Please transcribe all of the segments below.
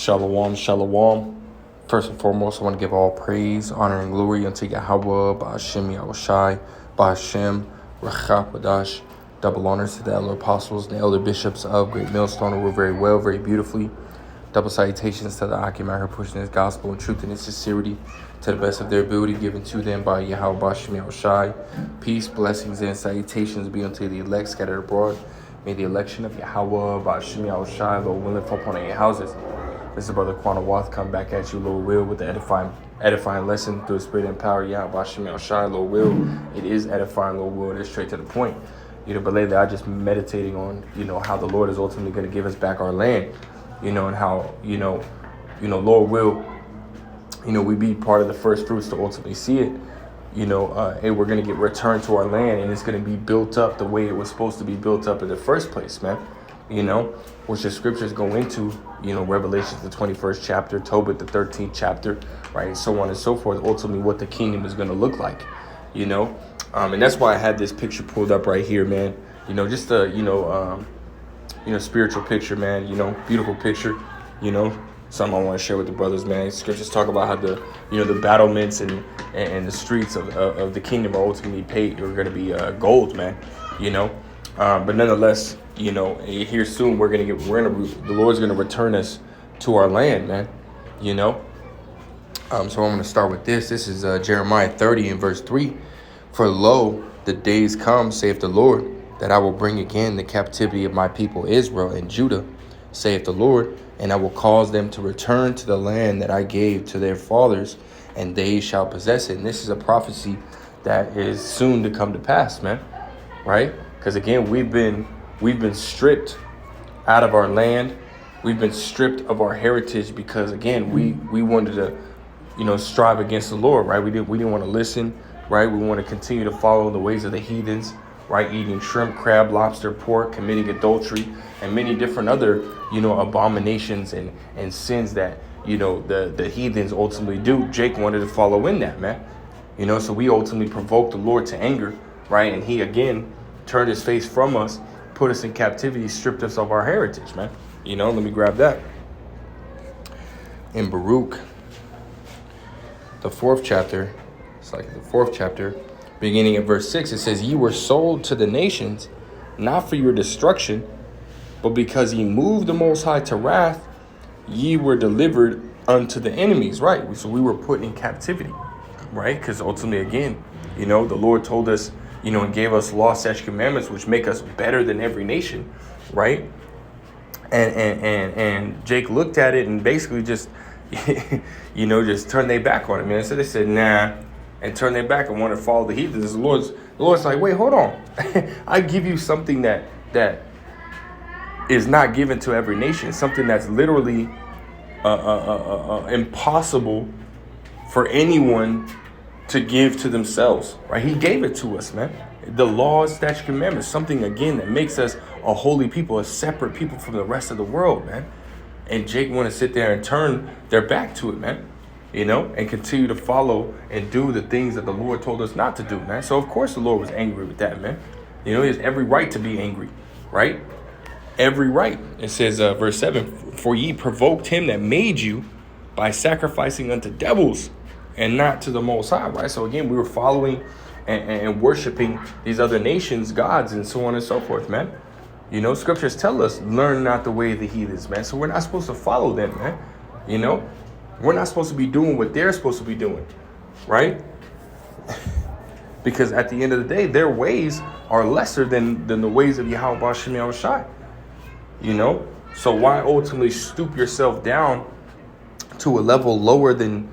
Shalom, shalom. First and foremost, I want to give all praise, honor, and glory unto Yahweh, Ba'ashem Yahushai, Ba'ashem Rachapadash. Double honors to the elder apostles and the elder bishops of Great Millstone who were very well, very beautifully. Double salutations to the Akim out here pushing his gospel in truth and in sincerity to the best of their ability given to them by Yahweh, Ba'ashem Yahushai. Peace, blessings, and salutations be unto the elect scattered abroad. May the election of Yahweh, Ba'ashem Yahushai, Lord willing, fall upon your houses. This is Brother Quanah Wath come back at you, Lord will, with the edifying lesson through the spirit and power. Yahweh Ba'ashem Yahushai, Lord will. It is edifying, Lord will. It is straight to the point. But lately I just meditating on, how the Lord is ultimately going to give us back our land, and how, Lord will, we be part of the first fruits to ultimately see it. Hey, we're going to get returned to our land, and it's going to be built up the way it was supposed to be built up in the first place, man. Which the scriptures go into, Revelations, the 21st chapter, Tobit, the 13th chapter, right? So on and so forth, ultimately what the kingdom is going to look like, and that's why I had this picture pulled up right here, man. Just a, spiritual picture, man, beautiful picture, something I want to share with the brothers, man. Scriptures talk about how the battlements and the streets of the kingdom are ultimately are going to be gold, man, but nonetheless, here soon the Lord's going to return us to our land, man, So I'm going to start with this. This is Jeremiah 30 and verse 3. For lo, the days come, saith the Lord, that I will bring again the captivity of my people Israel and Judah, saith the Lord, and I will cause them to return to the land that I gave to their fathers, and they shall possess it. And this is a prophecy that is soon to come to pass, man, right? Because again, we've been stripped out of our land. We've been stripped of our heritage because again, we wanted to, strive against the Lord, right? We didn't want to listen, right? We want to continue to follow the ways of the heathens, right? Eating shrimp, crab, lobster, pork, committing adultery, and many different other, abominations and sins that, the heathens ultimately do. Jake wanted to follow in that, man. So we ultimately provoked the Lord to anger, right? And he again turned his face from us, put us in captivity, stripped us of our heritage, man. Let me grab that. In Baruch, the fourth chapter, beginning at verse 6, it says, Ye were sold to the nations, not for your destruction, but because ye moved the Most High to wrath, ye were delivered unto the enemies, right? So we were put in captivity, right? Because ultimately, again, the Lord told us, and gave us law, statutes, commandments, which make us better than every nation, right? And Jake looked at it and basically just, just turned their back on it, man. So they said, nah, and turned their back and wanted to follow the heathens. The Lord's like, wait, hold on. I give you something that is not given to every nation, something that's literally impossible for anyone to give to themselves, right? He gave it to us, man. The laws, statutes, commandments, something again that makes us a holy people, a separate people from the rest of the world, man. And Jake want to sit there and turn their back to it, man, and continue to follow and do the things that the Lord told us not to do, man. So of course the Lord was angry with that, man. He has every right to be angry, right? Every right. It says, verse 7, for ye provoked him that made you by sacrificing unto devils and not to the Most High, right? So again, we were following and worshiping these other nations, gods, and so on and so forth, man. Scriptures tell us, learn not the way of the heathens, man. So we're not supposed to follow them, man. We're not supposed to be doing what they're supposed to be doing, right? Because at the end of the day, their ways are lesser than the ways of Yahweh Ba'ashem Yahushai. So why ultimately stoop yourself down to a level lower than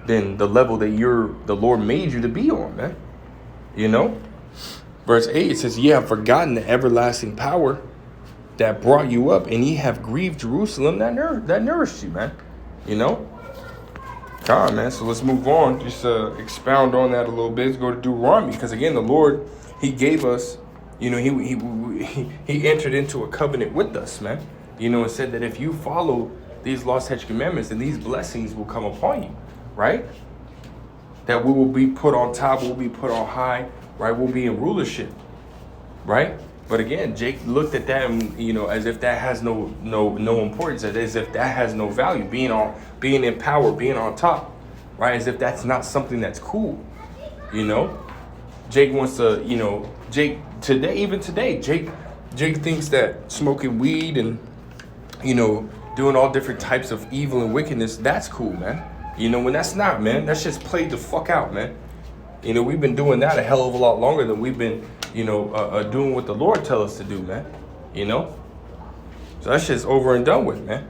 the level that the Lord made you to be on, man? Verse 8, it says, Ye have forgotten the everlasting power that brought you up, and ye have grieved Jerusalem that nourished you, man. Come on, man. So let's move on. Just expound on that a little bit. Let's go to Deuteronomy, because again, the Lord, he gave us, he entered into a covenant with us, man. And said that if you follow these laws, statutes, commandments, then these blessings will come upon you, right? That we will be put on top, we'll be put on high, right? We'll be in rulership, right? But again, Jake looked at that, and, as if that has no importance, as if that has no value. Being in power, being on top, right? As if that's not something that's cool. Jake wants to, Jake today, Jake thinks that smoking weed and, doing all different types of evil and wickedness, that's cool, man. When that's not, man, that's just played the fuck out, man. We've been doing that a hell of a lot longer than we've been, doing what the Lord tell us to do, man. So that's just over and done with, man.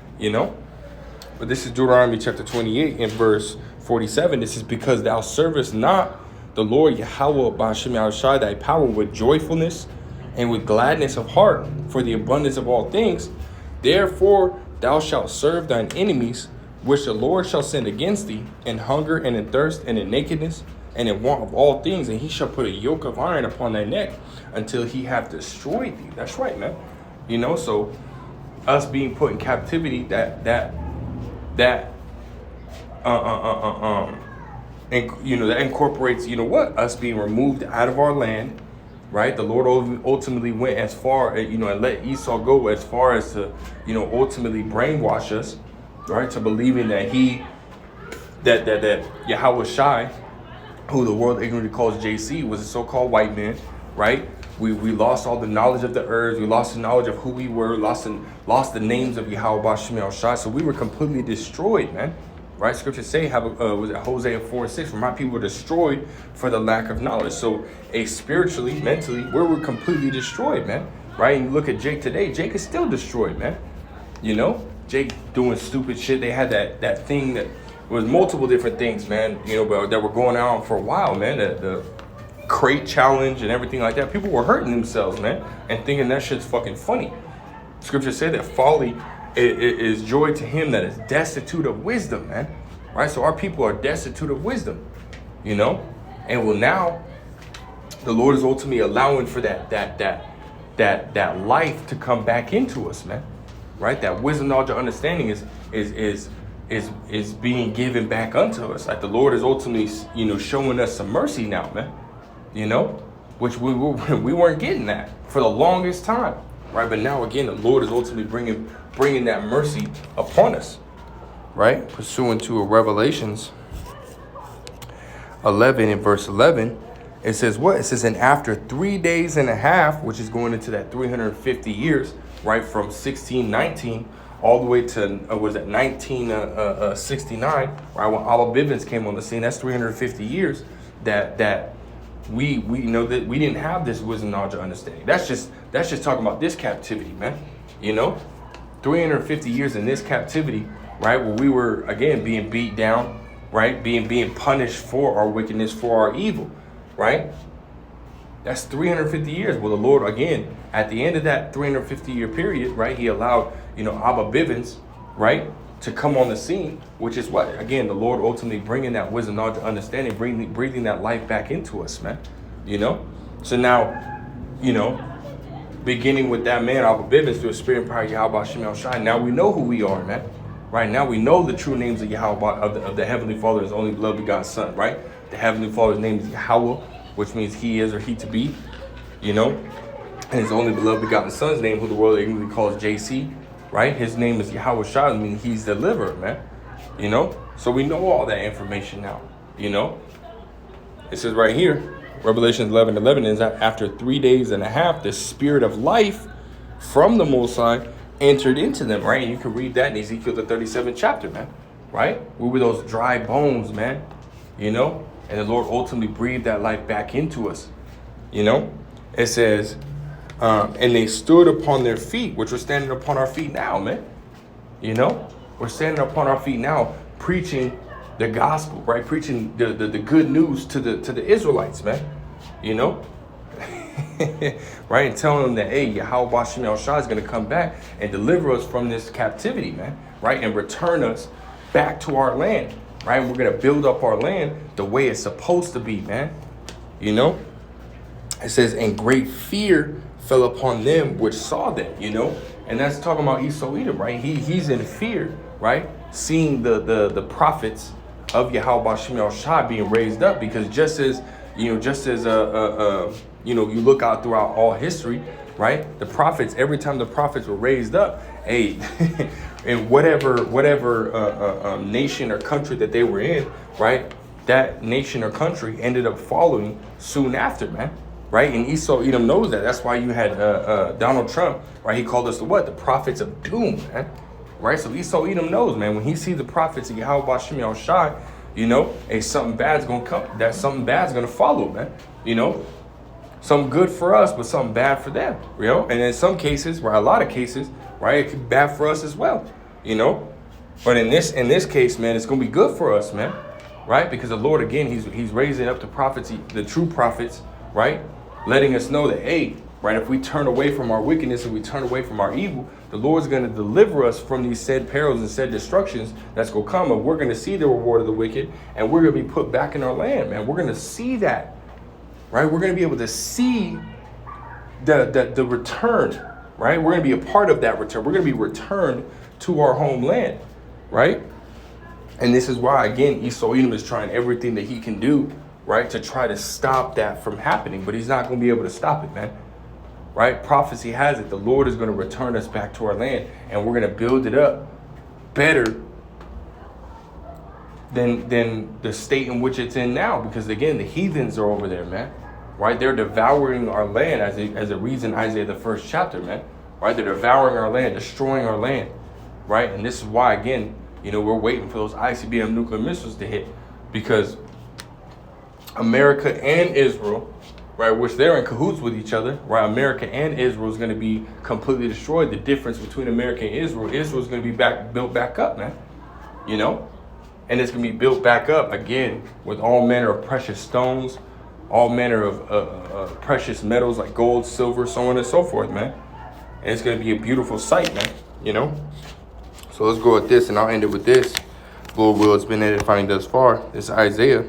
But this is Deuteronomy chapter 28 and verse 47. This is because thou servest not the Lord Yahweh Ba'ashem Yahushai thy power with joyfulness and with gladness of heart for the abundance of all things. Therefore thou shalt serve thine enemies, which the Lord shall send against thee, in hunger and in thirst and in nakedness and in want of all things, and he shall put a yoke of iron upon thy neck until he have destroyed thee. That's right, man. So us being put in captivity, that incorporates, us being removed out of our land, right? The Lord ultimately went as far, and let Esau go as far as to, ultimately brainwash us, right? To believing that that Yahweh Shai, who the world ignorantly calls JC, was a so-called white man, right? We lost all the knowledge of the herbs. We lost the knowledge of who we were. Lost the names of Yahweh Ba'ashem Shai. So we were completely destroyed, man. Right? Scriptures say, was it Hosea 4:6? For my people were destroyed for the lack of knowledge. So spiritually, mentally, we were completely destroyed, man. Right? And you look at Jake today. Jake is still destroyed, man. Jake doing stupid shit. They had that thing that was multiple different things, man. But that were going on for a while, man. The crate challenge and everything like that. People were hurting themselves, man, and thinking that shit's fucking funny. Scriptures say that folly is joy to him that is destitute of wisdom, man. Right? So our people are destitute of wisdom, and now the Lord is ultimately allowing for that life to come back into us, man. Right? That wisdom, knowledge, and understanding is being given back unto us. Like the Lord is ultimately, showing us some mercy now, man. Which we weren't getting that for the longest time, right? But now again, the Lord is ultimately bringing that mercy upon us, right? Pursuant to Revelations 11 and verse 11, it says what? It says, and after 3 days and a half, which is going into that 350 years, right, from 1619 all the way to 1969, right, when Abba Bivens came on the scene. That's 350 years that we know that we didn't have this wisdom, knowledge, or understanding. That's just talking about this captivity, man. 350 years in this captivity, right, where we were again being beat down, right, being punished for our wickedness, for our evil, right? That's 350 years. Well, the Lord, again, at the end of that 350-year period, right, he allowed, Abba Bivens, right, to come on the scene, which is what? Again, the Lord ultimately bringing that wisdom, knowledge, understanding, breathing that life back into us, man. So now, beginning with that man, Abba Bivens, through the spirit and power of Yahweh Ba'ashem Shai, now we know who we are, man. Right now we know the true names of Yahweh, of the Heavenly Father, his only beloved begotten Son, right? The Heavenly Father's name is Yahweh, which means he is or he to be, and his only beloved begotten Son's name, who the world ignorantly calls JC, right? His name is Yahweh Shai, I mean, he's delivered, man. So we know all that information now, It says right here, Revelation 11:11 is that after 3 days and a half, the spirit of life from the Most High entered into them, right? And you can read that in Ezekiel the 37th chapter, man, right? We were those dry bones, man, and the Lord ultimately breathed that life back into us, It says, and they stood upon their feet, which we're standing upon our feet now, man. We're standing upon our feet now, preaching the gospel, right? Preaching the good news to the Israelites, man. Right? And telling them that, hey, Yahweh Ba'ashem Shai is going to come back and deliver us from this captivity, man. Right? And return us back to our land. Right? And we're going to build up our land the way it's supposed to be, man. It says, and great fear fell upon them which saw them, and that's talking about Esau Edom, right? He's in fear, right? Seeing the prophets of Yahweh Ba'ashem Shai being raised up, because just as you look out throughout all history, right? The prophets, every time the prophets were raised up, hey, in whatever nation or country that they were in, right? That nation or country ended up following soon after, man. Right? And Esau Edom knows that. That's why you had Donald Trump, right? He called us the what? The prophets of doom, man. Right? So Esau Edom knows, man, when he sees the prophets of Yahweh Bashim Yahushai, you know, hey, something bad's gonna come. That something bad's gonna follow, man. You know, something good for us, but something bad for them. You know, and in some cases, right, a lot of cases, right, it could be bad for us as well. You know, but in this case, man, it's gonna be good for us, man. Right? Because the Lord, again, he's raising up the prophets, the true prophets, right? Letting us know that, hey, right, if we turn away from our wickedness and we turn away from our evil, the Lord's going to deliver us from these said perils and said destructions that's going to come. And we're going to see the reward of the wicked, and we're going to be put back in our land, man. We're going to see that, right? We're going to be able to see the return, right? We're going to be a part of that return. We're going to be returned to our homeland, right? And this is why, again, Esau Edom is trying everything that he can do, right, to try to stop that from happening. But he's not going to be able to stop it, man. Right? Prophecy has it. The Lord is going to return us back to our land, and we're going to build it up better than the state in which it's in now. Because, again, the heathens are over there, man. Right? They're devouring our land as a reason Isaiah, the 1st chapter, man. Right? They're devouring our land, destroying our land. Right? And this is why, again, you know, we're waiting for those ICBM nuclear missiles to hit. Because America and Israel, right, which they're in cahoots with each other, right? America and Israel is going to be completely destroyed. The difference between America and Israel is going to be built back up, man. You know, and it's going to be built back up again with all manner of precious stones, all manner of precious metals like gold, silver, so on and so forth, man. And it's going to be a beautiful sight, man. You know. So let's go with this, and I'll end it with this. Lord will, it's been edifying thus far. This is Isaiah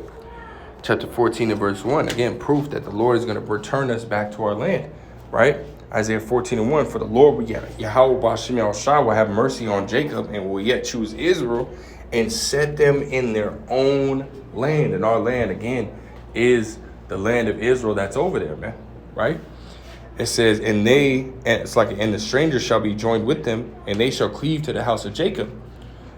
chapter 14 and verse 1. Again, proof that the Lord is going to return us back to our land, right? Isaiah 14 and 1. For the Lord, Yahweh Bashim Yahushai, will have mercy on Jacob and will yet choose Israel and set them in their own land. And our land, again, is the land of Israel that's over there, man, right? It says, and the strangers shall be joined with them, and they shall cleave to the house of Jacob.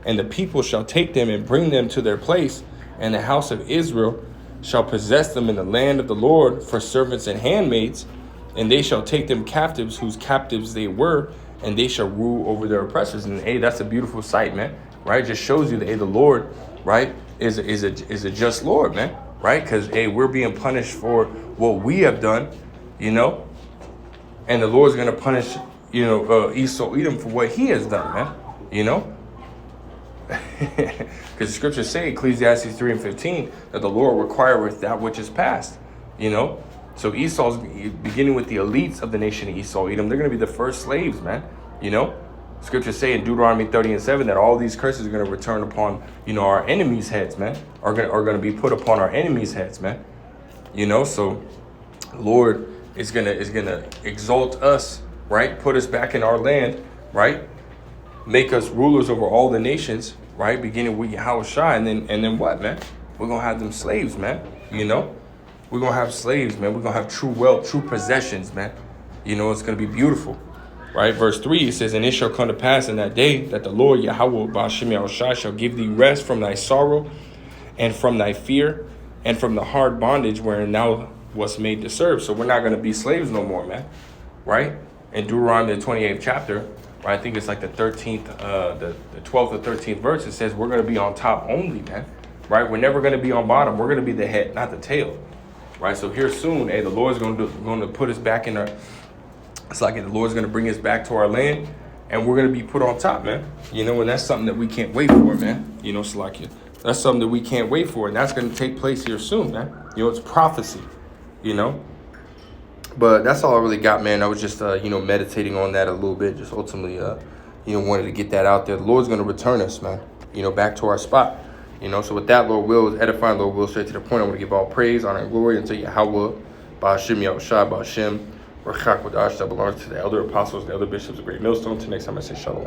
And the people shall take them and bring them to their place, and the house of Israel shall possess them in the land of the Lord for servants and handmaids, and they shall take them captives whose captives they were, and they shall rule over their oppressors. And hey, that's a beautiful sight, man, right? It just shows you that, hey, the Lord, right, is a just Lord, man, right? Because, hey, we're being punished for what we have done, you know, and the Lord's going to punish, you know, Esau Edom for what he has done, man, you know. Because the scriptures say, Ecclesiastes 3 and 15, that the Lord requireth that which is past, you know. So Esau's beginning with the elites of the nation of Esau Edom. They're going to be the first slaves, man, you know. Scriptures say in Deuteronomy 30 and 7 that all these curses are going to return upon, you know, our enemies' heads, man, are going to be put upon our enemies' heads, man, you know. So Lord is going to exalt us, right, put us back in our land, right, make us rulers over all the nations, right? Beginning with Yahushua, and then what, man? We're gonna have them slaves, man. You know, we're gonna have slaves, man. We're gonna have true wealth, true possessions, man. You know, it's gonna be beautiful, right? Verse 3, it says, and it shall come to pass in that day that the Lord Yahweh Bashim Yahushua shall give thee rest from thy sorrow, and from thy fear, and from the hard bondage wherein thou wast made to serve. So we're not gonna be slaves no more, man. Right? In Deuteronomy the 28th chapter. Right, I think it's like the 13th, the 12th or 13th verse. It says we're going to be on top only, man. Right, we're never going to be on bottom. We're going to be the head, not the tail. Right, so here soon, hey, the Lord's going to put us back in our. It's like the Lord's going to bring us back to our land, and we're going to be put on top, man. You know, and that's something that we can't wait for, man. You know, Salakia. That's something that we can't wait for, and that's going to take place here soon, man. You know, it's prophecy. You know. But that's all I really got, man. I was just, you know, meditating on that a little bit. Just ultimately, you know, wanted to get that out there. The Lord's going to return us, man, you know, back to our spot. You know, so with that, Lord will is edifying. Lord will, straight to the point. I want to give all praise, honor, and glory unto Yahweh, Ba'ashim Yahushai, Ba'ashim, Rechak Wadash, that belongs to the elder apostles, the elder bishops of Great Millstone. Till next time I say shalom.